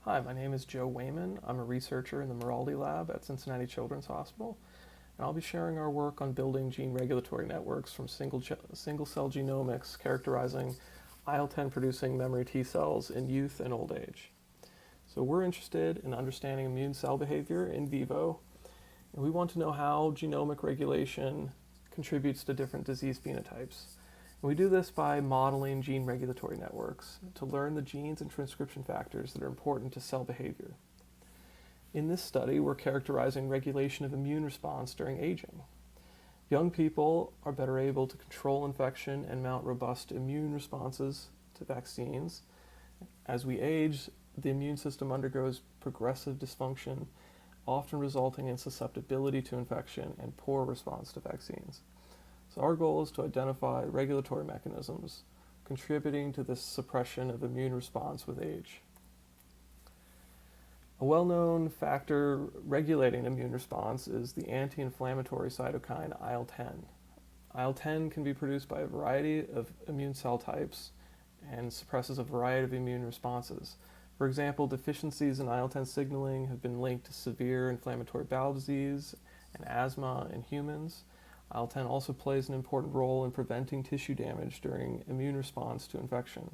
Hi, my name is Joe Wayman. I'm a researcher in the Meraldi Lab at Cincinnati Children's Hospital, and I'll be sharing our work on building gene regulatory networks from single-cell genomics characterizing IL-10-producing memory T cells in youth and old age. So we're interested in understanding immune cell behavior in vivo, and we want to know how genomic regulation contributes to different disease phenotypes. And we do this by modeling gene regulatory networks to learn the genes and transcription factors that are important to cell behavior. In this study, we're characterizing regulation of immune response during aging. Young people are better able to control infection and mount robust immune responses to vaccines. As we age, the immune system undergoes progressive dysfunction, often resulting in susceptibility to infection and poor response to vaccines. So our goal is to identify regulatory mechanisms contributing to this suppression of immune response with age. A well-known factor regulating immune response is the anti-inflammatory cytokine IL-10. IL-10 can be produced by a variety of immune cell types and suppresses a variety of immune responses. For example, deficiencies in IL-10 signaling have been linked to severe inflammatory bowel disease and asthma in humans. IL-10 also plays an important role in preventing tissue damage during immune response to infection.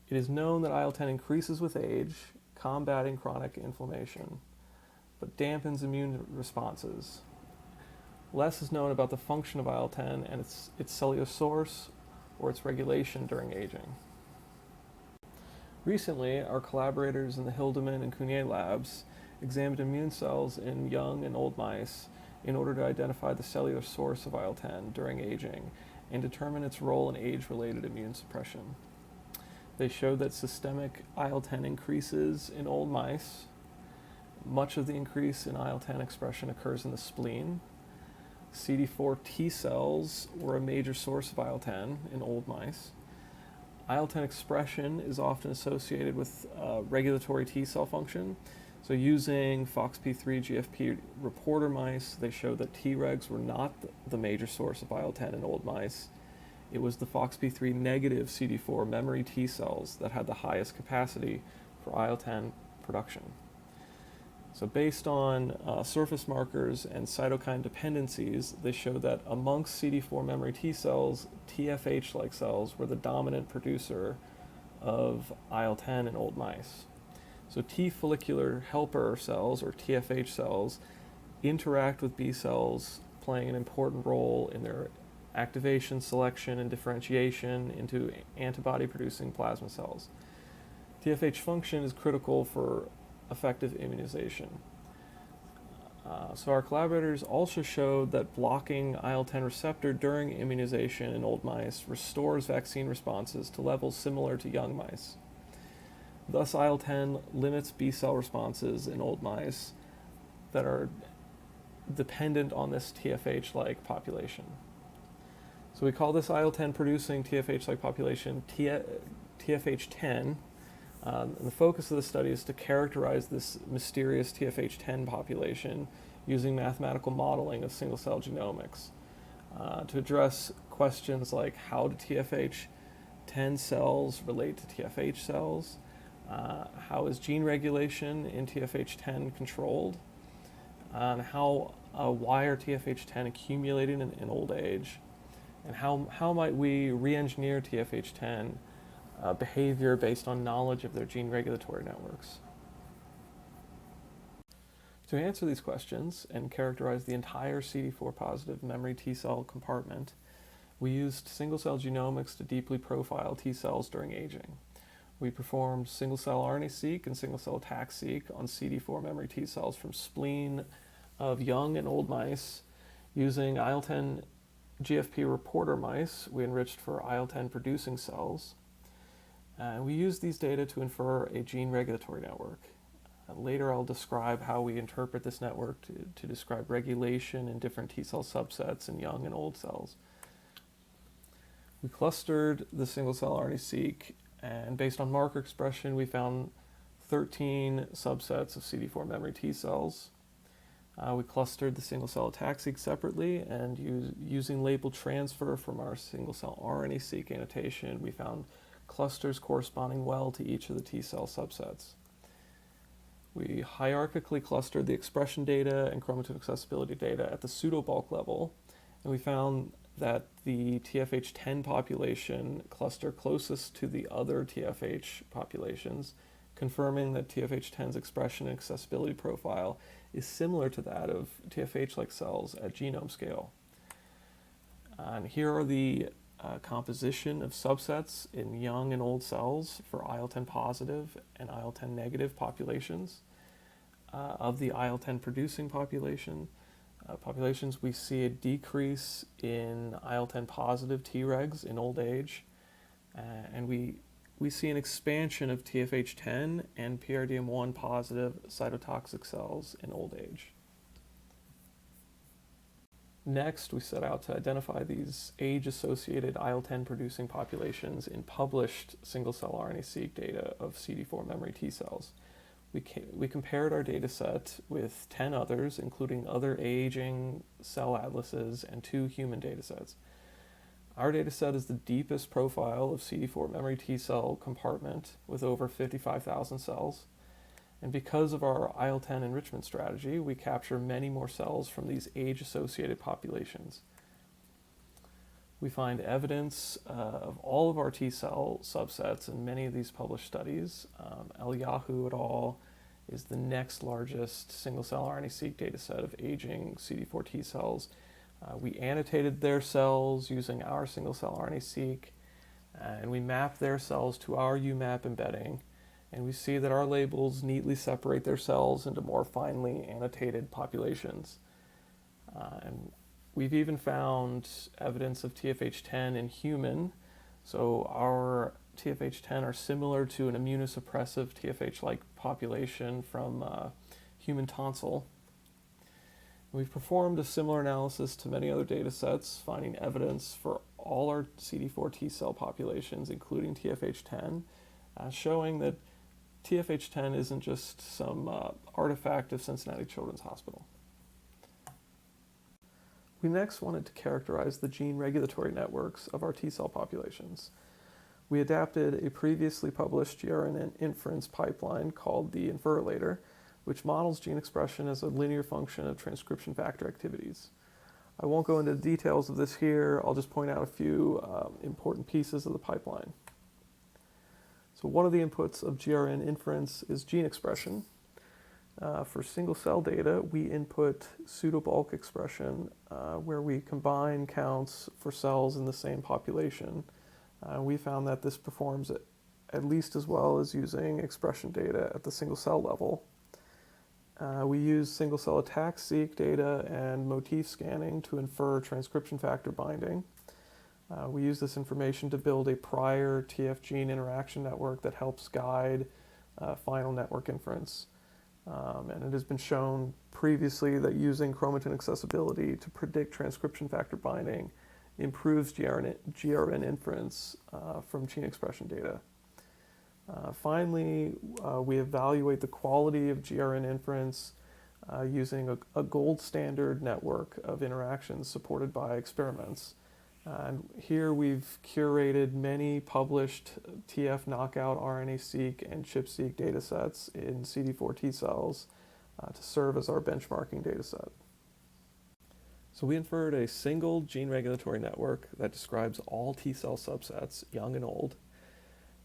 It is known that IL-10 increases with age, combating chronic inflammation, but dampens immune responses. Less is known about the function of IL-10 and its cellular source or its regulation during aging. Recently, our collaborators in the Hildeman and Cunier labs examined immune cells in young and old mice in order to identify the cellular source of IL-10 during aging and determine its role in age-related immune suppression. They showed that systemic IL-10 increases in old mice. Much of the increase in IL-10 expression occurs in the spleen. CD4 T cells were a major source of IL-10 in old mice. IL-10 expression is often associated with regulatory T cell function. So using FOXP3 GFP reporter mice, they showed that Tregs were not the major source of IL-10 in old mice. It was the FOXP3 negative CD4 memory T cells that had the highest capacity for IL-10 production. So based on surface markers and cytokine dependencies, they showed that amongst CD4 memory T cells, TFH-like cells were the dominant producer of IL-10 in old mice. So T follicular helper cells, or TFH cells, interact with B cells, playing an important role in their activation, selection, and differentiation into antibody-producing plasma cells. TFH function is critical for effective immunization. So our collaborators also showed that blocking IL-10 receptor during immunization in old mice restores vaccine responses to levels similar to young mice. Thus, IL-10 limits B-cell responses in old mice that are dependent on this TFH-like population. So we call this IL-10-producing TFH-like population TFH10. And the focus of the study is to characterize this mysterious TFH10 population using mathematical modeling of single-cell genomics to address questions like how do TFH10 cells relate to TFH cells? How is gene regulation in TFH10 controlled? Why are TFH10 accumulating in old age? And how might we re-engineer TFH10 behavior based on knowledge of their gene regulatory networks? To answer these questions and characterize the entire CD4 positive memory T cell compartment, we used single-cell genomics to deeply profile T cells during aging. We performed single-cell RNA-seq and single-cell ATAC-seq on CD4 memory T cells from spleen of young and old mice. Using IL-10 GFP reporter mice, we enriched for IL-10 producing cells. We used these data to infer a gene regulatory network. Later I'll describe how we interpret this network to describe regulation in different T cell subsets in young and old cells. We clustered the single-cell RNA-seq, and based on marker expression, we found 13 subsets of CD4 memory T cells. We clustered the single-cell ATAC-seq separately, and using label transfer from our single-cell RNA-seq annotation, we found clusters corresponding well to each of the T cell subsets. We hierarchically clustered the expression data and chromatin accessibility data at the pseudobulk level, and we found that the TFH10 population cluster closest to the other TFH populations, confirming that TFH10's expression and accessibility profile is similar to that of TFH-like cells at genome scale. And here are the composition of subsets in young and old cells for IL-10 positive and IL-10 negative populations. Of the IL-10 producing populations, we see a decrease in IL-10 positive Tregs in old age, and we see an expansion of TFH10 and PRDM1 positive cytotoxic cells in old age. Next, we set out to identify these age-associated IL-10 producing populations in published single-cell RNA-seq data of CD4 memory T cells. We compared our data set with 10 others, including other aging cell atlases and 2 human data sets. Our data set is the deepest profile of CD4 memory T cell compartment with over 55,000 cells. And because of our IL-10 enrichment strategy, we capture many more cells from these age-associated populations. We find evidence of all of our T cell subsets in many of these published studies. Eliyahu et al. Is the next largest single-cell RNA-seq data set of aging CD4 T cells. We annotated their cells using our single-cell RNA-seq, and we mapped their cells to our UMAP embedding, and we see that our labels neatly separate their cells into more finely annotated populations. And we've even found evidence of TFH10 in human, so our TFH10 are similar to an immunosuppressive TFH-like population from human tonsil. We've performed a similar analysis to many other data sets, finding evidence for all our CD4 T cell populations, including TFH10, showing that TFH10 isn't just some artifact of Cincinnati Children's Hospital. We next wanted to characterize the gene regulatory networks of our T cell populations. We adapted a previously published GRN inference pipeline called the inferolator, which models gene expression as a linear function of transcription factor activities. I won't go into the details of this here. I'll just point out a few important pieces of the pipeline. So one of the inputs of GRN inference is gene expression. For single-cell data, we input pseudobulk expression, where we combine counts for cells in the same population. We found that this performs at least as well as using expression data at the single-cell level. We use single-cell attack-seq data and motif scanning to infer transcription factor binding. We use this information to build a prior TF gene interaction network that helps guide final network inference. And it has been shown previously that using chromatin accessibility to predict transcription factor binding improves GRN inference from gene expression data. Finally, we evaluate the quality of GRN inference using a gold standard network of interactions supported by experiments. And here we've curated many published TF knockout RNA-seq and ChIP-seq data sets in CD4 T cells to serve as our benchmarking data set. So we inferred a single gene regulatory network that describes all T cell subsets, young and old.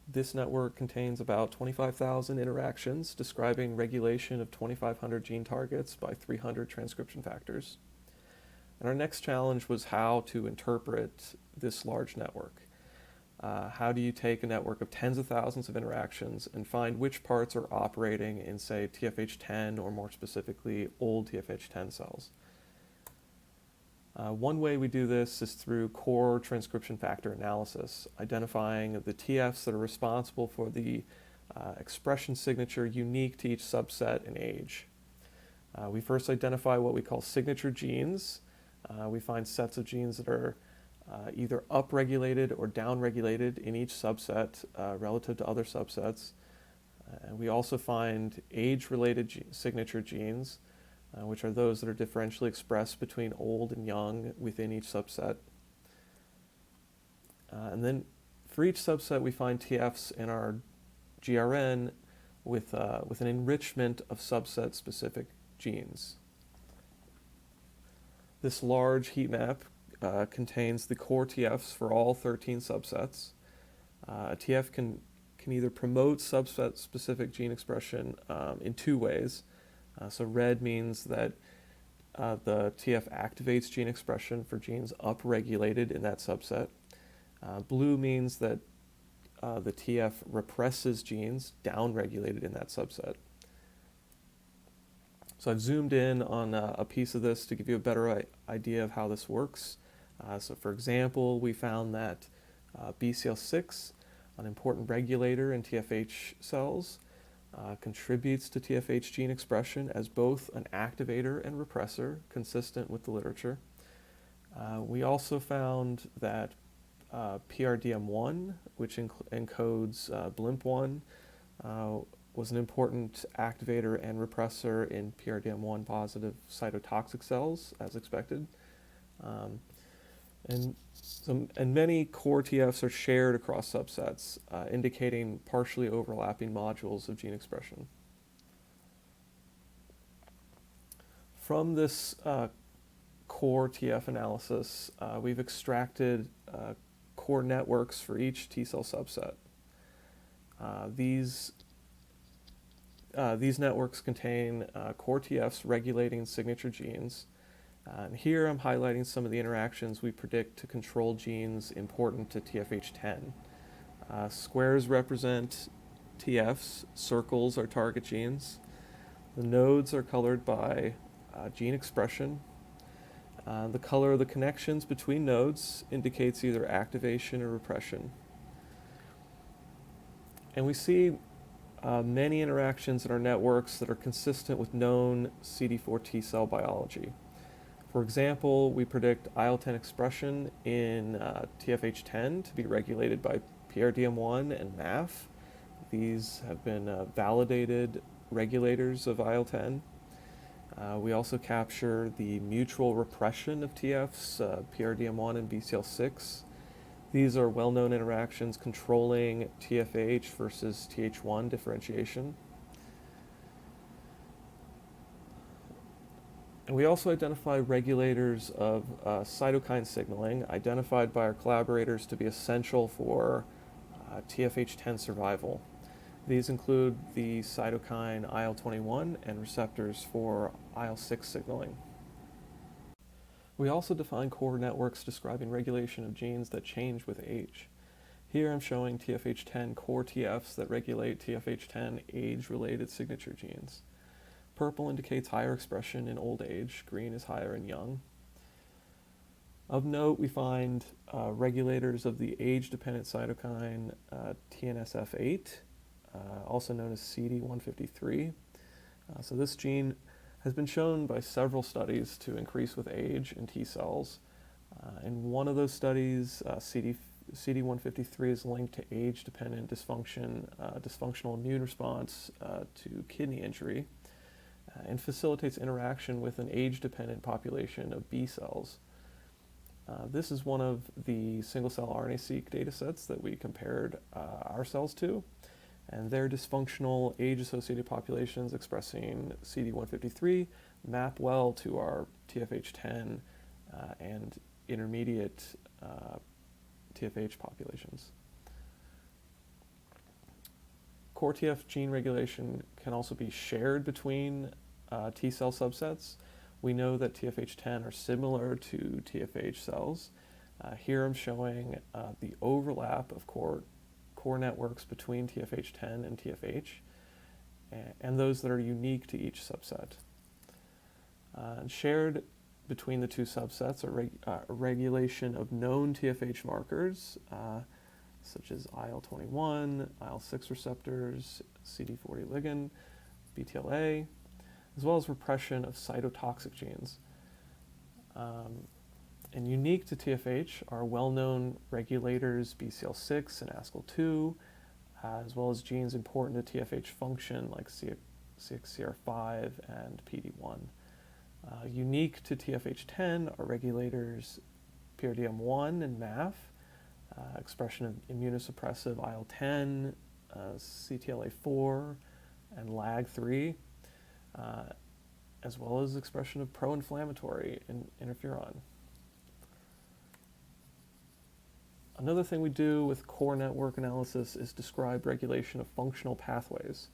This network contains about 25,000 interactions describing regulation of 2,500 gene targets by 300 transcription factors. And our next challenge was how to interpret this large network. How do you take a network of tens of thousands of interactions and find which parts are operating in, say, TFH10 or more specifically, old TFH10 cells? One way we do this is through core transcription factor analysis, identifying the TFs that are responsible for the expression signature unique to each subset and age. We first identify what we call signature genes. We find sets of genes that are either upregulated or downregulated in each subset relative to other subsets. And we also find age-related signature genes, which are those that are differentially expressed between old and young within each subset. And then For each subset, we find TFs in our GRN with an enrichment of subset-specific genes. This large heat map contains the core TFs for all 13 subsets. A TF can either promote subset-specific gene expression in two ways. So red means that the TF activates gene expression for genes upregulated in that subset. Blue means that the TF represses genes downregulated in that subset. So I've zoomed in on a piece of this to give you a better idea of how this works. So for example, we found that BCL6, an important regulator in TFH cells, contributes to TFH gene expression as both an activator and repressor, consistent with the literature. We also found that PRDM1, which encodes BLIMP1, was an important activator and repressor in PRDM1 positive cytotoxic cells, as expected. And many core TFs are shared across subsets, indicating partially overlapping modules of gene expression. From this core TF analysis, we've extracted core networks for each T cell subset. These networks contain core TFs regulating signature genes. And here I'm highlighting some of the interactions we predict to control genes important to TFH10. Squares represent TFs, circles are target genes. The nodes are colored by gene expression. The color of the connections between nodes indicates either activation or repression. And we see many interactions in our networks that are consistent with known CD4 T cell biology. For example, we predict IL-10 expression in TFH10 to be regulated by PRDM1 and MAF. These have been validated regulators of IL-10. We also capture the mutual repression of TFs, PRDM1 and BCL6. These are well-known interactions controlling TFH versus TH1 differentiation. And we also identify regulators of cytokine signaling, identified by our collaborators to be essential for TFH10 survival. These include the cytokine IL-21 and receptors for IL-6 signaling. We also define core networks describing regulation of genes that change with age. Here I'm showing TFH10 core TFs that regulate TFH10 age-related signature genes. Purple indicates higher expression in old age, green is higher in young. Of note, we find regulators of the age-dependent cytokine TNSF8, also known as CD153. So this gene has been shown by several studies to increase with age in T cells. In one of those studies, CD153 is linked to age-dependent dysfunctional immune response to kidney injury, and facilitates interaction with an age-dependent population of B cells. This is one of the single-cell RNA-seq datasets that we compared our cells to, and their dysfunctional age-associated populations expressing CD153 map well to our TFH10 and intermediate TFH populations. Core TF gene regulation can also be shared between T cell subsets. We know that TFH10 are similar to TFH cells. Here I'm showing the overlap of core networks between TFH10 and TFH, and those that are unique to each subset. Shared between the two subsets are regulation of known TFH markers, such as IL-21, IL-6 receptors, CD40 ligand, BTLA, as well as repression of cytotoxic genes. And unique to TFH are well-known regulators BCL6 and ASCL2, as well as genes important to TFH function like CXCR5 and PD1. Unique to TFH10 are regulators PRDM1 and MAF, expression of immunosuppressive IL-10, CTLA-4, and LAG-3, as well as expression of pro-inflammatory interferon. Another thing we do with core network analysis is describe regulation of functional pathways.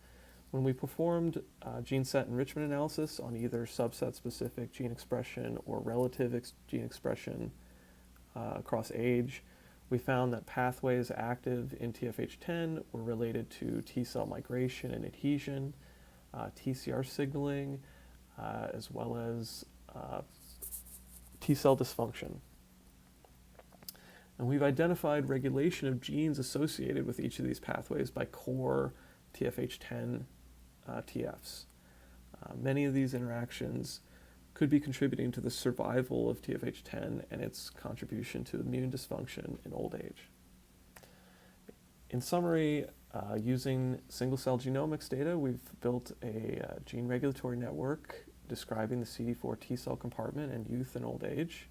When we performed gene set enrichment analysis on either subset-specific gene expression or relative gene expression across age, we found that pathways active in TFH10 were related to T cell migration and adhesion, TCR signaling, as well as T cell dysfunction. And we've identified regulation of genes associated with each of these pathways by core TFH10 TFs. Many of these interactions could be contributing to the survival of TFH10 and its contribution to immune dysfunction in old age. In summary, using single-cell genomics data, we've built a gene regulatory network describing the CD4 T cell compartment in youth and old age.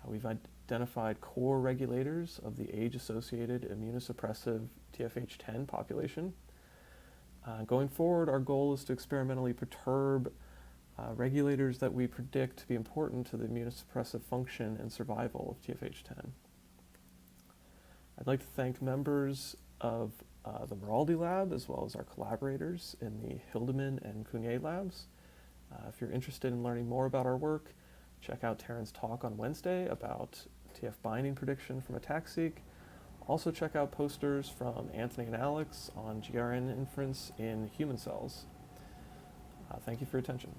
We've identified core regulators of the age-associated immunosuppressive TFH10 population. Going forward, our goal is to experimentally perturb regulators that we predict to be important to the immunosuppressive function and survival of TFH10. I'd like to thank members of the Meraldi lab as well as our collaborators in the Hildeman and Cunier labs. If you're interested in learning more about our work, check out Taryn's talk on Wednesday about TF binding prediction from ATAC-seq. Also check out posters from Anthony and Alex on GRN inference in human cells. Thank you for your attention.